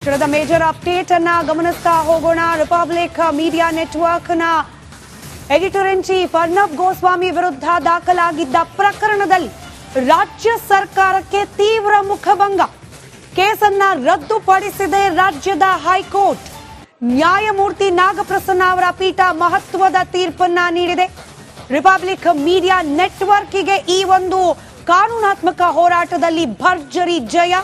ಕ್ಷಣದ major update ಅನ್ನ ಗಮನಿಸ್ತಾ ಹೋಗೋಣ. ರಿಪಬ್ಲಿಕ್ ಮೀಡಿಯಾ ನೆಟ್ವರ್ಕ್ ನ editor in chief Arnab Goswami ವಿರುದ್ಧ ದಾಖಲಾಗಿದ್ದ ಪ್ರಕರಣದಲ್ಲಿ ರಾಜ್ಯ ಸರ್ಕಾರಕ್ಕೆ ತೀವ್ರ ಮುಖಭಂಗ. ಕೇಸನ್ನ ರದ್ದುಪಡಿಸಿದೆ ರಾಜ್ಯದ ಹೈಕೋರ್ಟ್. ನ್ಯಾಯಮೂರ್ತಿ ನಾಗಪ್ರಸನ್ನ ಅವರ ಪೀಠ ಮಹತ್ವದ ತೀರ್ಪನ್ನ ನೀಡಿದೆ. ರಿಪಬ್ಲಿಕ್ ಮೀಡಿಯಾ ನೆಟ್ವರ್ಕ್ಗೆ ಈ ಒಂದು ಕಾನೂನಾತ್ಮಕ ಹೋರಾಟದಲ್ಲಿ ಭರ್ಜರಿ ಜಯ.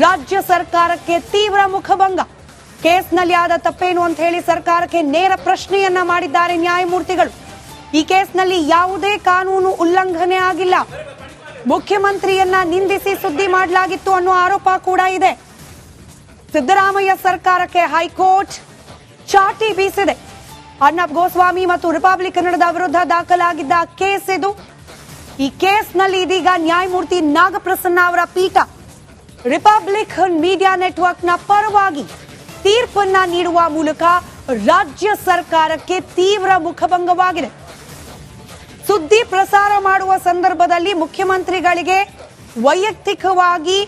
ರಾಜ್ಯ ಸರ್ಕಾರಕ್ಕೆ ತೀವ್ರ ಮುಖಭಂಗ. ಕೇಸ್ನಲ್ಲಿ ಆದ ತಪ್ಪೇನು ಅಂತ ಹೇಳಿ ಸರ್ಕಾರಕ್ಕೆ ನೇರ ಪ್ರಶ್ನೆಯನ್ನ ಮಾಡಿದ್ದಾರೆ ನ್ಯಾಯಮೂರ್ತಿಗಳು. ಈ ಕೇಸ್ನಲ್ಲಿ ಯಾವುದೇ ಕಾನೂನು ಉಲ್ಲಂಘನೆ ಆಗಿಲ್ಲ. ಮುಖ್ಯಮಂತ್ರಿಯನ್ನ ನಿಂದಿಸಿ ಸುದ್ದಿ ಮಾಡಲಾಗಿತ್ತು ಅನ್ನೋ ಆರೋಪ ಕೂಡ ಇದೆ. ಸಿದ್ದರಾಮಯ್ಯ ಸರ್ಕಾರಕ್ಕೆ ಹೈಕೋರ್ಟ್ ಚಾಟಿ ಬೀಸಿದೆ. ಅರ್ನಬ್ ಗೋಸ್ವಾಮಿ ಮತ್ತು ರಿಪಬ್ಲಿಕ್ ಕನ್ನಡದ ವಿರುದ್ಧ ದಾಖಲಾಗಿದ್ದ ಕೇಸ್ ಇದು. ಈ ಕೇಸ್ನಲ್ಲಿ ಇದೀಗ ನ್ಯಾಯಮೂರ್ತಿ ನಾಗಪ್ರಸನ್ನ ಅವರ ಪೀಠ ರಿಪಬ್ಲಿಕ್ ಮೀಡಿಯಾ ನೆಟ್ವರ್ಕ್ನ ಪರವಾಗಿ ತೀರ್ಪನ್ನ ನೀಡುವ ಮೂಲಕ ರಾಜ್ಯ ಸರ್ಕಾರಕ್ಕೆ ತೀವ್ರ ಮುಖಭಂಗವಾಗಿದೆ. ಸುದ್ದಿ ಪ್ರಸಾರ ಮಾಡುವ ಸಂದರ್ಭದಲ್ಲಿ ಮುಖ್ಯಮಂತ್ರಿಗಳಿಗೆ ವೈಯಕ್ತಿಕವಾಗಿ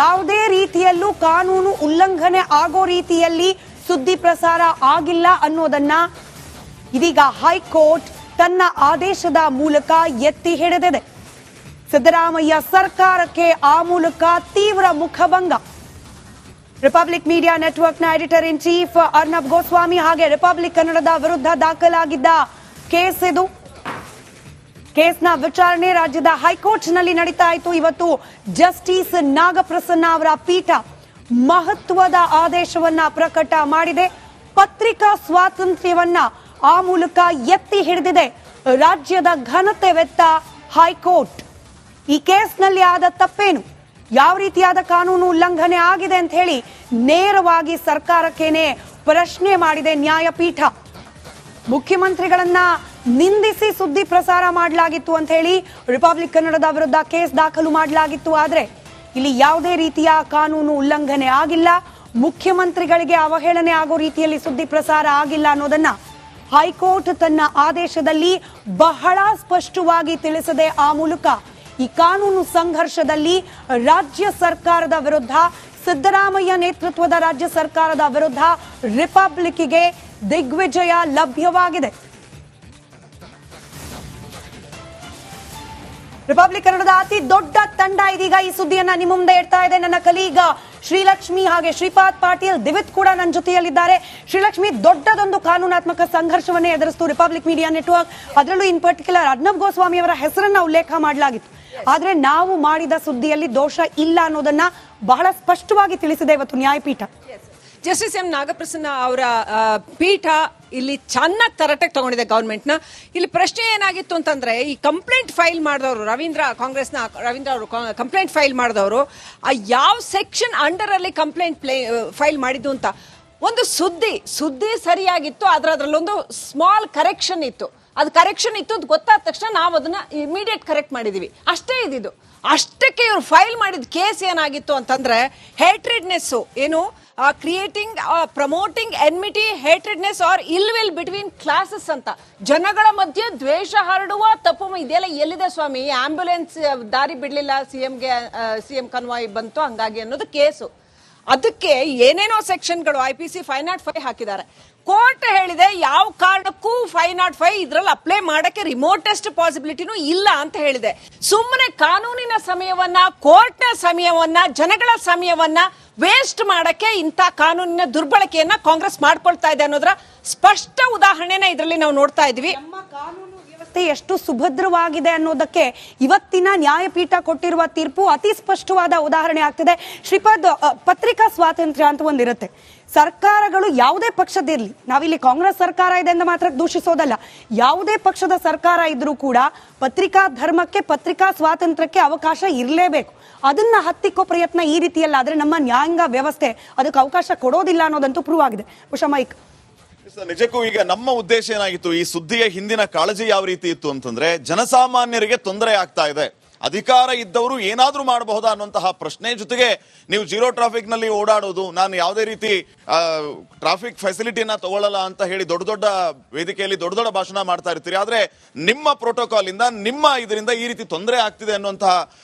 ಯಾವುದೇ ರೀತಿಯಲ್ಲೂ ಕಾನೂನು ಉಲ್ಲಂಘನೆ ಆಗೋ ರೀತಿಯಲ್ಲಿ ಸುದ್ದಿ ಪ್ರಸಾರ ಆಗಿಲ್ಲ ಅನ್ನೋದನ್ನ ಇದೀಗ ಹೈಕೋರ್ಟ್ ತನ್ನ ಆದೇಶದ ಮೂಲಕ ಎತ್ತಿ ಹಿಡಿದಿದೆ. ಸಿದ್ದರಾಮಯ್ಯ ಸರ್ಕಾರಕ್ಕೆ ಆ ಮೂಲಕ ತೀವ್ರ ಮುಖಭಂಗ. ರಿಪಬ್ಲಿಕ್ ಮೀಡಿಯಾ ನೆಟ್ವರ್ಕ್ನ editor in chief Arnab Goswami ಹಾಗೆ ರಿಪಬ್ಲಿಕ್ ಕನ್ನಡದ ವಿರುದ್ಧ ದಾಖಲಾಗಿದ್ದ ಕೇಸ್ ಇದು. ಕೇಸ್ನ ವಿಚಾರಣೆ ರಾಜ್ಯದ ಹೈಕೋರ್ಟ್ನಲ್ಲಿ ನಡೀತಾ ಇತ್ತು. ಇವತ್ತು ಜಸ್ಟಿಸ್ ನಾಗಪ್ರಸನ್ನ ಅವರ ಪೀಠ ಮಹತ್ವದ ಆದೇಶವನ್ನ ಪ್ರಕಟ ಮಾಡಿದೆ. ಪತ್ರಿಕಾ ಸ್ವಾತಂತ್ರ್ಯವನ್ನ ಆ ಮೂಲಕ ಎತ್ತಿ ಹಿಡಿದಿದೆ ರಾಜ್ಯದ ಘನತೆ ವೆತ್ತ ಹೈಕೋರ್ಟ್. ಈ ಕೇಸ್ನಲ್ಲಿ ಆದ ತಪ್ಪೇನು, ಯಾವ ರೀತಿಯಾದ ಕಾನೂನು ಉಲ್ಲಂಘನೆ ಆಗಿದೆ ಅಂತ ಹೇಳಿ ನೇರವಾಗಿ ಸರ್ಕಾರಕ್ಕೇನೆ ಪ್ರಶ್ನೆ ಮಾಡಿದೆ ನ್ಯಾಯಪೀಠ. ಮುಖ್ಯಮಂತ್ರಿಗಳನ್ನ ನಿಂದಿಸಿ ಸುದ್ದಿ ಪ್ರಸಾರ ಮಾಡಲಾಗಿತ್ತು ಅಂತ ಹೇಳಿ ರಿಪಬ್ಲಿಕ್ ಕನ್ನಡದ ವಿರುದ್ಧ ಕೇಸ್ ದಾಖಲು ಮಾಡಲಾಗಿತ್ತು. ಆದ್ರೆ ಇಲ್ಲಿ ಯಾವುದೇ ರೀತಿಯ ಕಾನೂನು ಉಲ್ಲಂಘನೆ ಆಗಿಲ್ಲ. ಮುಖ್ಯಮಂತ್ರಿಗಳಿಗೆ ಅವಹೇಳನೆ ಆಗೋ ರೀತಿಯಲ್ಲಿ ಸುದ್ದಿ ಪ್ರಸಾರ ಆಗಿಲ್ಲ ಅನ್ನೋದನ್ನ ಹೈಕೋರ್ಟ್ ತನ್ನ ಆದೇಶದಲ್ಲಿ ಬಹಳ ಸ್ಪಷ್ಟವಾಗಿ ತಿಳಿಸಿದೆ. ಆ ಮೂಲಕ ಈ ಕಾನೂನು ಸಂಘರ್ಷದಲ್ಲಿ ರಾಜ್ಯ ಸರ್ಕಾರದ ವಿರುದ್ಧ, ಸಿದ್ದರಾಮಯ್ಯ ನೇತೃತ್ವದ ರಾಜ್ಯ ಸರ್ಕಾರದ ವಿರುದ್ಧ ರಿಪಬ್ಲಿಕ್ಗೆ ದಿಗ್ವಿಜಯ ಲಭ್ಯವಾಗಿದೆ. ರಿಪಬ್ಲಿಕ್ ಕನ್ನಡದ ಅತಿ ದೊಡ್ಡ ತಂಡ ಇದೀಗ ಈ ಸುದ್ದಿಯನ್ನ ನಿಮ್ಮ ಮುಂದೆ ಇಡ್ತಾ ಇದೆ. ನನ್ನ ಕಲೀಗ ಶ್ರೀಲಕ್ಷ್ಮಿ ಹಾಗೆ ಶ್ರೀಪಾದ್ ಪಾಟೀಲ್ ದಿವಿತ್ ಕೂಡ ನನ್ನ ಜೊತೆಯಲ್ಲಿದ್ದಾರೆ. ಶ್ರೀಲಕ್ಷ್ಮಿ, ದೊಡ್ಡದೊಂದು ಕಾನೂನಾತ್ಮಕ ಸಂಘರ್ಷವನ್ನೇ ಎದುರಿಸಿತು ರಿಪಬ್ಲಿಕ್ ಮೀಡಿಯಾ ನೆಟ್ವರ್ಕ್. ಅದರಲ್ಲೂ ಇನ್ ಪರ್ಟಿಕ್ಯುಲರ್ ಅರ್ನಬ್ ಗೋಸ್ವಾಮಿ ಅವರ ಹೆಸರನ್ನ ಉಲ್ಲೇಖ ಮಾಡಲಾಗಿತ್ತು. ಆದ್ರೆ ನಾವು ಮಾಡಿದ ಸುದ್ದಿಯಲ್ಲಿ ದೋಷ ಇಲ್ಲ ಅನ್ನೋದನ್ನ ಬಹಳ ಸ್ಪಷ್ಟವಾಗಿ ತಿಳಿಸಿದೆ ಇವತ್ತು ನ್ಯಾಯಪೀಠ. ಜಸ್ಟಿಸ್ ಎಂ ನಾಗಪ್ರಸನ್ನ ಅವರ ಪೀಠ ಇಲ್ಲಿ ಚೆನ್ನಾಗಿ ತರಟಕ್ಕೆ ತಗೊಂಡಿದೆ ಗವರ್ಮೆಂಟ್ನ. ಇಲ್ಲಿ ಪ್ರಶ್ನೆ ಏನಾಗಿತ್ತು ಅಂತಂದ್ರೆ, ಈ ಕಂಪ್ಲೇಂಟ್ ಫೈಲ್ ಮಾಡಿದವರು ಕಾಂಗ್ರೆಸ್ನ ರವೀಂದ್ರ ಅವರು ಕಂಪ್ಲೇಂಟ್ ಫೈಲ್ ಮಾಡಿದವರು ಯಾವ ಸೆಕ್ಷನ್ ಅಂಡರ್ ಅಲ್ಲಿ ಕಂಪ್ಲೇಂಟ್ ಫೈಲ್ ಮಾಡಿದ್ದು ಅಂತ. ಒಂದು ಸುದ್ದಿ ಸರಿಯಾಗಿತ್ತು, ಅದರಲ್ಲೊಂದು ಸ್ಮಾಲ್ ಕರೆಕ್ಷನ್ ಇತ್ತು. ಅದು ಕರೆಕ್ಷನ್ ಇತ್ತು ಅಂತ ಗೊತ್ತಾದ ತಕ್ಷಣ ನಾವು ಅದನ್ನ ಇಮಿಡಿಯೇಟ್ ಕರೆಕ್ಟ್ ಮಾಡಿದೀವಿ, ಅಷ್ಟೇ ಇದ್ದಿದ್ದು. ಅಷ್ಟಕ್ಕೆ ಇವ್ರು ಫೈಲ್ ಮಾಡಿದ ಕೇಸ್ ಏನಾಗಿತ್ತು ಅಂತಂದ್ರೆ, ಹೇಟ್ರಿಡ್ನೆಸ್ ಏನು ಕ್ರಿಯೇಟಿಂಗ್ ಪ್ರಮೋಟಿಂಗ್ ಎನ್ಮಿಟಿ, ಹೇಟ್ರಿಡ್ನೆಸ್ ಆರ್ ಇಲ್ ವಿಲ್ ಬಿಟ್ವೀನ್ ಕ್ಲಾಸಸ್ ಅಂತ, ಜನಗಳ ಮಧ್ಯೆ ದ್ವೇಷ ಹರಡುವ ತಪ್ಪು. ಇದೆಲ್ಲ ಎಲ್ಲಿದೆ ಸ್ವಾಮಿ? ಆಂಬ್ಯುಲೆನ್ಸ್ ದಾರಿ ಬಿಡ್ಲಿಲ್ಲ, ಸಿಎಂ ಕನ್ವಾಯ್ ಬಂತು ಹಂಗಾಗಿ ಅನ್ನೋದು ಕೇಸು. ಅದಕ್ಕೆ ಏನೇನೋ ಸೆಕ್ಷನ್ಗಳು IPC 505 ಹಾಕಿದ್ದಾರೆ. ಕೋರ್ಟ್ ಹೇಳಿದೆ ಯಾವ ಕಾರಣಕ್ಕೂ 505 ಇದ್ರಲ್ಲಿ ಅಪ್ಲೈ ಮಾಡಕ್ಕೆ ರಿಮೋಟೆಸ್ಟ್ ಪಾಸಿಬಿಲಿಟಿನೂ ಇಲ್ಲ ಅಂತ ಹೇಳಿದೆ. ಸುಮ್ಮನೆ ಕಾನೂನಿನ ಸಮಯವನ್ನ, ಕೋರ್ಟ್ನ ಸಮಯವನ್ನ, ಜನಗಳ ಸಮಯವನ್ನ ವೇಸ್ಟ್ ಮಾಡಕ್ಕೆ ಇಂಥ ಕಾನೂನಿನ ದುರ್ಬಳಕೆಯನ್ನ ಕಾಂಗ್ರೆಸ್ ಮಾಡ್ಕೊಳ್ತಾ ಇದೆ ಅನ್ನೋದ್ರ ಸ್ಪಷ್ಟ ಉದಾಹರಣೆನ ಇದರಲ್ಲಿ ನಾವು ನೋಡ್ತಾ ಇದ್ವಿ. ನಮ್ಮ ಕಾನೂನು ವ್ಯವಸ್ಥೆ ಎಷ್ಟು ಸುಭದ್ರವಾಗಿದೆ ಅನ್ನೋದಕ್ಕೆ ಇವತ್ತಿನ ನ್ಯಾಯಪೀಠ ಕೊಟ್ಟಿರುವ ತೀರ್ಪು ಅತಿ ಸ್ಪಷ್ಟವಾದ ಉದಾಹರಣೆ ಆಗ್ತಿದೆ. ಶ್ರೀಪಾದ್, ಪತ್ರಿಕಾ ಸ್ವಾತಂತ್ರ್ಯ ಅಂತ ಒಂದಿರುತ್ತೆ. ಸರ್ಕಾರಗಳು ಯಾವುದೇ ಪಕ್ಷದಿರಲಿ, ನಾವಿಲ್ಲಿ ಕಾಂಗ್ರೆಸ್ ಸರ್ಕಾರ ಇದೆ ಅಂತ ಮಾತ್ರ ದೂಷಿಸೋದಲ್ಲ, ಯಾವುದೇ ಪಕ್ಷದ ಸರ್ಕಾರ ಇದ್ರೂ ಕೂಡ ಪತ್ರಿಕಾ ಧರ್ಮಕ್ಕೆ, ಪತ್ರಿಕಾ ಸ್ವಾತಂತ್ರ್ಯಕ್ಕೆ ಅವಕಾಶ ಇರಲೇಬೇಕು. ಅದನ್ನ ಹತ್ತಿಕ್ಕೋ ಪ್ರಯತ್ನ ಈ ರೀತಿಯಲ್ಲ. ಆದ್ರೆ ನಮ್ಮ ನ್ಯಾಯಾಂಗ ವ್ಯವಸ್ಥೆ ಅದಕ್ಕೆ ಅವಕಾಶ ಕೊಡೋದಿಲ್ಲ ಅನ್ನೋದಂತೂ ಪ್ರೂವ್ ಆಗಿದೆ. ಉಷಮೈಕ್, ನಿಜಕ್ಕೂ ಈಗ ನಮ್ಮ ಉದ್ದೇಶ ಏನಾಗಿತ್ತು, ಈ ಸುದ್ದಿಯ ಹಿಂದಿನ ಕಾಳಜಿ ಯಾವ ರೀತಿ ಇತ್ತು ಅಂತಂದ್ರೆ, ಜನಸಾಮಾನ್ಯರಿಗೆ ತೊಂದರೆ ಆಗ್ತಾ ಇದೆ, ಅಧಿಕಾರ ಇದ್ದವರು ಏನಾದ್ರೂ ಮಾಡಬಹುದಾ ಅನ್ನುವಂತಹ ಪ್ರಶ್ನೆ. ಜೊತೆಗೆ ನೀವು ಜೀರೋ ಟ್ರಾಫಿಕ್ ನಲ್ಲಿ ಓಡಾಡೋದು, ನಾನು ಯಾವುದೇ ರೀತಿ ಟ್ರಾಫಿಕ್ ಫೆಸಿಲಿಟಿಯನ್ನ ತಗೊಳ್ಳಲ್ಲ ಅಂತ ಹೇಳಿ ದೊಡ್ಡ ದೊಡ್ಡ ವೇದಿಕೆಯಲ್ಲಿ ದೊಡ್ಡ ದೊಡ್ಡ ಭಾಷಣ ಮಾಡ್ತಾ ಇರ್ತೀರಿ. ಆದ್ರೆ ನಿಮ್ಮ ಪ್ರೋಟೋಕಾಲ್ ಇಂದ, ನಿಮ್ಮ ಇದರಿಂದ ಈ ರೀತಿ ತೊಂದರೆ ಆಗ್ತಿದೆ ಅನ್ನುವಂತಹ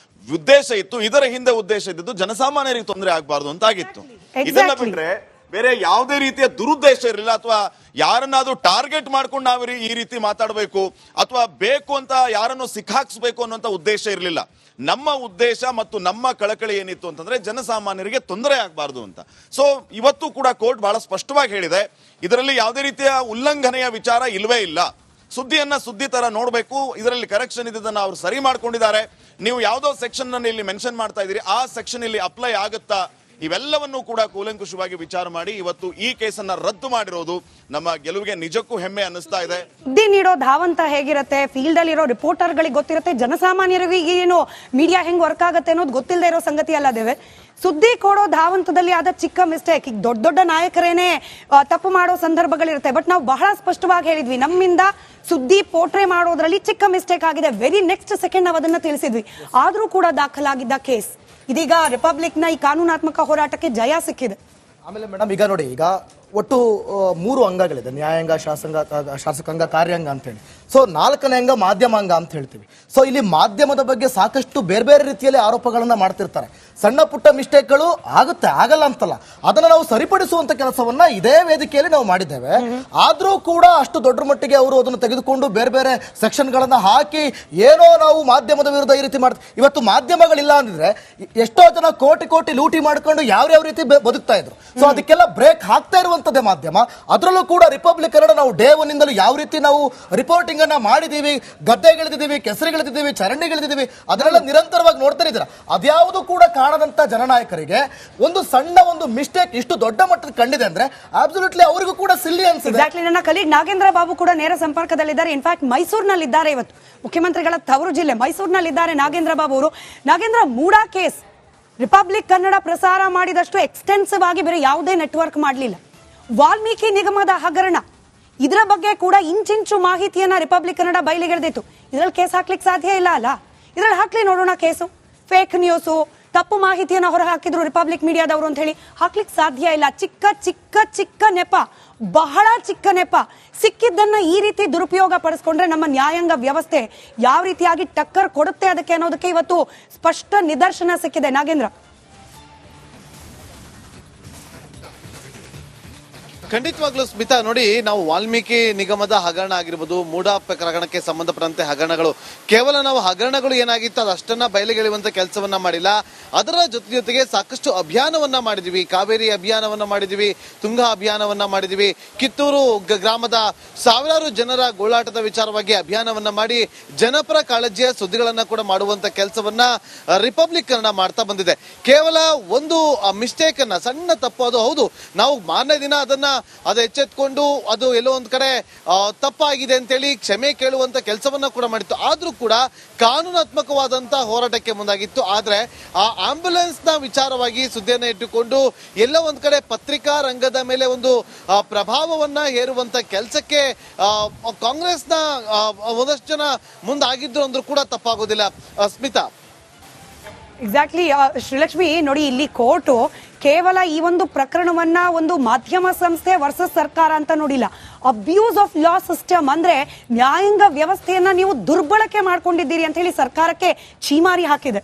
ಉದ್ದೇಶ ಇತ್ತು, ಇದರ ಹಿಂದೆ ಉದ್ದೇಶ ಇದ್ದದ್ದು ಜನಸಾಮಾನ್ಯರಿಗೆ ತೊಂದರೆ ಆಗಬಾರ್ದು ಅಂತ ಆಗಿತ್ತು. ಇದನ್ನ ಬಿಟ್ರೆ ಬೇರೆ ಯಾವುದೇ ರೀತಿಯ ದುರುದ್ದೇಶ ಇರಲಿಲ್ಲ, ಅಥವಾ ಯಾರನ್ನಾದ್ರೂ ಟಾರ್ಗೆಟ್ ಮಾಡ್ಕೊಂಡು ನಾವು ಈ ರೀತಿ ಮಾತಾಡಬೇಕು ಅಥವಾ ಬೇಕು ಅಂತ ಯಾರನ್ನು ಸಿಕ್ಕಾಕ್ಸ್ಬೇಕು ಅನ್ನುವಂತ ಉದ್ದೇಶ ಇರಲಿಲ್ಲ. ನಮ್ಮ ಉದ್ದೇಶ ಮತ್ತು ನಮ್ಮ ಕಳಕಳಿ ಏನಿತ್ತು ಅಂತಂದ್ರೆ ಜನಸಾಮಾನ್ಯರಿಗೆ ತೊಂದರೆ ಆಗಬಾರ್ದು ಅಂತ. ಸೊ ಇವತ್ತು ಕೂಡ ಕೋರ್ಟ್ ಬಹಳ ಸ್ಪಷ್ಟವಾಗಿ ಹೇಳಿದೆ, ಇದರಲ್ಲಿ ಯಾವುದೇ ರೀತಿಯ ಉಲ್ಲಂಘನೆಯ ವಿಚಾರ ಇಲ್ವೇ ಇಲ್ಲ. ಸುದ್ದಿಯನ್ನ ಸುದ್ದಿ ತರ ನೋಡಬೇಕು, ಇದರಲ್ಲಿ ಕರೆಕ್ಷನ್ ಇದ್ದದನ್ನ ಅವರು ಸರಿ ಮಾಡ್ಕೊಂಡಿದ್ದಾರೆ. ನೀವು ಯಾವುದೋ ಸೆಕ್ಷನ್ ಅನ್ನು ಇಲ್ಲಿ ಮೆನ್ಷನ್ ಮಾಡ್ತಾ ಇದ್ದೀರಿ, ಆ ಸೆಕ್ಷನ್ ಇಲ್ಲಿ ಅಪ್ಲೈ ಆಗುತ್ತಾ, ಇವೆಲ್ಲವನ್ನೂ ಕೂಡ ಕೂಲಂಕುಷವಾಗಿ ವಿಚಾರ ಮಾಡಿ ಇವತ್ತು ಈ ಕೇಸನ್ನ ರದ್ದು ಮಾಡಿರೋದು ನಮ್ಮ ಗೆಲುವಿಗೆ ನಿಜಕ್ಕೂ ಹೆಮ್ಮೆ ಅನ್ನಿಸ್ತಾ ಇದೆ. ಸುದ್ದಿ ನೀಡೋ ಧಾವಂತ ಹೇಗಿರುತ್ತೆ, ಫೀಲ್ಡ್ ಅಲ್ಲಿ ಇರೋ ರಿಪೋರ್ಟರ್ಗಳಿಗೆ ಗೊತ್ತಿರುತ್ತೆ, ಜನಸಾಮಾನ್ಯರಿಗೆ ಏನು ಮೀಡಿಯಾ ಹೆಂಗ್ ವರ್ಕ್ ಆಗುತ್ತೆ ಅನ್ನೋದು ಗೊತ್ತಿಲ್ಲದೆ ಇರೋ ಸಂಗತಿ ಅಲ್ಲದೇವೆ. ಸುದ್ದಿ ಕೊಡೋ ಧಾವಂತದಲ್ಲಿ ಆದ ಚಿಕ್ಕ ಮಿಸ್ಟೇಕ್, ಈಗ ದೊಡ್ಡ ದೊಡ್ಡ ನಾಯಕರೇನೆ ತಪ್ಪು ಮಾಡೋ ಸಂದರ್ಭಗಳಿರುತ್ತೆ. ಬಟ್ ನಾವು ಬಹಳ ಸ್ಪಷ್ಟವಾಗಿ ಹೇಳಿದ್ವಿ, ನಮ್ಮಿಂದ ಸುದ್ದಿ ಪೋಟ್ರೆ ಮಾಡೋದ್ರಲ್ಲಿ ಚಿಕ್ಕ ಮಿಸ್ಟೇಕ್ ಆಗಿದೆ, ವೆರಿ ನೆಕ್ಸ್ಟ್ ಸೆಕೆಂಡ್ ನಾವು ಅದನ್ನ ತಿಳಿಸಿದ್ವಿ. ಆದ್ರೂ ಕೂಡ ದಾಖಲಾಗಿದ್ದ ಕೇಸ್ ಇದೀಗ ರಿಪಬ್ಲಿಕ್ ನ ಈ ಕಾನೂನಾತ್ಮಕ ಹೋರಾಟಕ್ಕೆ ಜಯ ಸಿಕ್ಕಿದೆ. ಆಮೇಲೆ ಮೇಡಮ್ ಈಗ ನೋಡಿ, ಈಗ ಒಟ್ಟು 3 ಅಂಗಗಳಿದೆ, ನ್ಯಾಯಾಂಗ, ಶಾಸಕಾಂಗ, ಕಾರ್ಯಾಂಗ ಅಂತ ಹೇಳಿ. ಸೊ 4ನೇ ಅಂಗ ಮಾಧ್ಯಮ ಅಂಗ ಅಂತ ಹೇಳ್ತೀವಿ. ಸೊ ಇಲ್ಲಿ ಮಾಧ್ಯಮದ ಬಗ್ಗೆ ಸಾಕಷ್ಟು ಬೇರೆ ಬೇರೆ ರೀತಿಯಲ್ಲಿ ಆರೋಪಗಳನ್ನ ಮಾಡ್ತಿರ್ತಾರೆ. ಸಣ್ಣ ಪುಟ್ಟ ಮಿಸ್ಟೇಕ್ಗಳು ಆಗುತ್ತೆ, ಆಗಲ್ಲ ಅಂತಲ್ಲ, ಅದನ್ನ ನಾವು ಸರಿಪಡಿಸುವಂತ ಕೆಲಸವನ್ನ ಇದೇ ವೇದಿಕೆಯಲ್ಲಿ ನಾವು ಮಾಡಿದ್ದೇವೆ. ಆದ್ರೂ ಕೂಡ ಅಷ್ಟು ದೊಡ್ಡ ಮಟ್ಟಿಗೆ ಅವರು ಅದನ್ನು ತೆಗೆದುಕೊಂಡು ಬೇರೆ ಬೇರೆ ಸೆಕ್ಷನ್ ಗಳನ್ನ ಹಾಕಿ ಏನೋ ನಾವು ಮಾಧ್ಯಮದ ವಿರುದ್ಧ ಈ ರೀತಿ ಮಾಡ್ತೀವಿ. ಇವತ್ತು ಮಾಧ್ಯಮಗಳಿಲ್ಲ ಅಂದಿದ್ರೆ ಎಷ್ಟೋ ಜನ ಕೋಟಿ ಕೋಟಿ ಲೂಟಿ ಮಾಡ್ಕೊಂಡು ಯಾವ ರೀತಿ ಬದುಕ್ತಾ ಇದ್ರು. ಸೊ ಅದಕ್ಕೆಲ್ಲ ಬ್ರೇಕ್ ಹಾಕ್ತಾ ಇರುವಂತದ್ದೇ ಮಾಧ್ಯಮ. ಅದರಲ್ಲೂ ಕೂಡ ರಿಪಬ್ಲಿಕ್ ಕನ್ನಡ ನಾವು ಡೇ 1 ಇಂದಲೂ ಯಾವ ರೀತಿ ನಾವು ರಿಪೋರ್ಟಿಂಗ್ ಅನ್ನ ಮಾಡಿದೀವಿ, ಗದ್ದೆಗಳಿದ್ದೀವಿ, ಕೆಸರಿಗಳಿದ್ದೀವಿ, ಚರಂಡಿಗಳಿದ್ದೀವಿ, ಅದನ್ನೆಲ್ಲ ನಿರಂತರವಾಗಿ ನೋಡ್ತಾ ಇದ್ದೀರಾ. ಅದ್ಯಾವುದು ಕೂಡ ಕಾಣದಂತ ಜನನಾಯಕರಿಗೆ ಒಂದು ಸಣ್ಣ ಒಂದು ಮಿಸ್ಟೇಕ್ ಇಷ್ಟು ದೊಡ್ಡ ಮಟ್ಟದ ಕಂಡಿದೆ ಅಂದ್ರೆ ಅಬ್ಸಲ್ಯೂಟ್ಲಿ ಅವರಿಗೂ ಕೂಡ ಸಿಲ್ಲಿ ಅನ್ಸುತ್ತೆ. ಎಕ್ಸಾಕ್ಟ್ಲಿ. ನನ್ನ ಕಲೀಗ್ ನಾಗೇಂದ್ರ ಬಾಬು ಕೂಡ ನೇರ ಸಂಪರ್ಕದಲ್ಲಿದ್ದಾರೆ. ಇನ್ಫ್ಯಾಕ್ಟ್ ಮೈಸೂರಿನಲ್ಲಿದ್ದಾರೆ, ಇವತ್ತು ಮುಖ್ಯಮಂತ್ರಿಗಳ ತವರು ಜಿಲ್ಲೆ ಮೈಸೂರಿನಲ್ಲಿದ್ದಾರೆ ನಾಗೇಂದ್ರ ಬಾಬು ಅವರು. ನಾಗೇಂದ್ರ, ಮೂಡಾ ಕೇಸ್ ರಿಪಬ್ಲಿಕ್ ಕನ್ನಡ ಪ್ರಸಾರ ಮಾಡಿದಷ್ಟು ಎಕ್ಸ್ಟೆನ್ಸಿವ್ ಆಗಿ ಬೇರೆ ಯಾವುದೇ ನೆಟ್ವರ್ಕ್ ಮಾಡಲಿಲ್ಲ. ವಾಲ್ಮೀಕಿ ನಿಗಮದ ಹಗರಣ, ಇದರ ಬಗ್ಗೆ ಕೂಡ ಇಂಚಿಂಚು ಮಾಹಿತಿಯನ್ನ ರಿಪಬ್ಲಿಕ್ ಕನ್ನಡ ಬಯಲಿಗೆಳೆದಿತ್ತು. ಇದರಲ್ಲಿ ಕೇಸ್ ಹಾಕ್ಲಿಕ್ಕೆ ಸಾಧ್ಯ ಇಲ್ಲ ಅಲ್ಲ? ಇದರಲ್ಲಿ ಹಾಕ್ಲಿ ನೋಡೋಣ ಕೇಸು. ಫೇಕ್ ನ್ಯೂಸು, ತಪ್ಪು ಮಾಹಿತಿಯನ್ನು ಹೊರ ಹಾಕಿದ್ರು ರಿಪಬ್ಲಿಕ್ ಮೀಡಿಯಾದವರು ಅಂತ ಹೇಳಿ ಹಾಕ್ಲಿಕ್ಕೆ ಸಾಧ್ಯ ಇಲ್ಲ. ಚಿಕ್ಕ ಚಿಕ್ಕ ಚಿಕ್ಕ ನೆಪ, ಬಹಳ ಚಿಕ್ಕ ನೆಪ. ಸಿಕ್ಕಿದ್ದನ್ನ ಈ ರೀತಿ ದುರುಪಯೋಗ ಪಡಿಸ್ಕೊಂಡ್ರೆ ನಮ್ಮ ನ್ಯಾಯಾಂಗ ವ್ಯವಸ್ಥೆ ಯಾವ ರೀತಿಯಾಗಿ ಟಕ್ಕರ್ ಕೊಡುತ್ತೆ ಅದಕ್ಕೆ ಅನ್ನೋದಕ್ಕೆ ಇವತ್ತು ಸ್ಪಷ್ಟ ನಿದರ್ಶನ ಸಿಕ್ಕಿದೆ. ನಾಗೇಂದ್ರ, ಖಂಡಿತವಾಗ್ಲೂ ಸ್ಮಿತಾ, ನೋಡಿ, ನಾವು ವಾಲ್ಮೀಕಿ ನಿಗಮದ ಹಗರಣ ಆಗಿರ್ಬೋದು, ಮೂಡಾ ಪ್ರಕರಣಕ್ಕೆ ಸಂಬಂಧಪಟ್ಟಂತೆ ಹಗರಣಗಳು, ಕೇವಲ ನಾವು ಹಗರಣಗಳು ಏನಾಗಿತ್ತು ಅದಷ್ಟನ್ನ ಬಯಲಿಗೆಳೆಯುವಂತ ಕೆಲಸವನ್ನ ಮಾಡಿಲ್ಲ. ಅದರ ಜೊತೆಗೆ ಸಾಕಷ್ಟು ಅಭಿಯಾನವನ್ನ ಮಾಡಿದ್ವಿ. ಕಾವೇರಿ ಅಭಿಯಾನವನ್ನ ಮಾಡಿದ್ವಿ, ತುಂಗಾ ಅಭಿಯಾನವನ್ನ ಮಾಡಿದ್ವಿ, ಕಿತ್ತೂರು ಗ್ರಾಮದ ಸಾವಿರಾರು ಜನರ ಗೋಳಾಟದ ವಿಚಾರವಾಗಿ ಅಭಿಯಾನವನ್ನ ಮಾಡಿ ಜನಪರ ಕಾಳಜಿಯ ಸುದ್ದಿಗಳನ್ನ ಕೂಡ ಮಾಡುವಂತ ಕೆಲಸವನ್ನ ರಿಪಬ್ಲಿಕ್ ಕನ್ನಡ ಮಾಡ್ತಾ ಬಂದಿದೆ. ಕೇವಲ ಒಂದು ಮಿಸ್ಟೇಕ್ ಅನ್ನ, ಸಣ್ಣ ತಪ್ಪು, ಅದು ಹೌದು, ನಾವು ಮಾರನೇ ದಿನ ಅದನ್ನ ಎಚ್ಚೆತ್ಕೊಂಡು ಅದು ಎಲ್ಲೋ ಒಂದ್ ಕಡೆ ತಪ್ಪಾಗಿದೆ ಅಂತೇಳಿ ಕ್ಷಮೆ ಕೇಳುವಂತ ಕೆಲಸವನ್ನ ಕೂಡ ಮಾಡಿತ್ತು. ಆದ್ರೂ ಕೂಡ ಕಾನೂನಾತ್ಮಕವಾದಂತ ಹೋರಾಟಕ್ಕೆ ಮುಂದಾಗಿತ್ತು. ಆದ್ರೆ ಆ ಆಂಬ್ಯುಲೆನ್ಸ್ ನ ವಿಚಾರವಾಗಿ ಸುದ್ದಿಯನ್ನ ಇಟ್ಟುಕೊಂಡು ಎಲ್ಲ ಒಂದ್ ಕಡೆ ಪತ್ರಿಕಾ ರಂಗದ ಮೇಲೆ ಒಂದು ಪ್ರಭಾವವನ್ನ ಹೇರುವಂತ ಕೆಲಸಕ್ಕೆ ಕಾಂಗ್ರೆಸ್ನ ಒಂದಷ್ಟು ಜನ ಮುಂದಾಗಿದ್ರು ಅಂದ್ರೂ ಕೂಡ ತಪ್ಪಾಗೋದಿಲ್ಲ. ಸ್ಮಿತಾ, ಎಕ್ಸಾಕ್ಟ್ಲಿ. ಶ್ರೀಲಕ್ಷ್ಮಿ, ನೋಡಿ, ಇಲ್ಲಿ ಕೋರ್ಟು ಕೇವಲ ಈ ಒಂದು ಪ್ರಕರಣವನ್ನ ಒಂದು ಮಾಧ್ಯಮ ಸಂಸ್ಥೆ ವರ್ಸಸ್ ಸರ್ಕಾರ ಅಂತ ನೋಡಿಲ್ಲ. ಅಬ್ಯೂಸ್ ಆಫ್ ಲಾ ಸಿಸ್ಟಮ್ ಅಂದ್ರೆ ನ್ಯಾಯಾಂಗ ವ್ಯವಸ್ಥೆಯನ್ನ ನೀವು ದುರ್ಬಳಕೆ ಮಾಡ್ಕೊಂಡಿದ್ದೀರಿ ಅಂತ ಹೇಳಿ ಸರ್ಕಾರಕ್ಕೆ ಛೀಮಾರಿ ಹಾಕಿದೆ.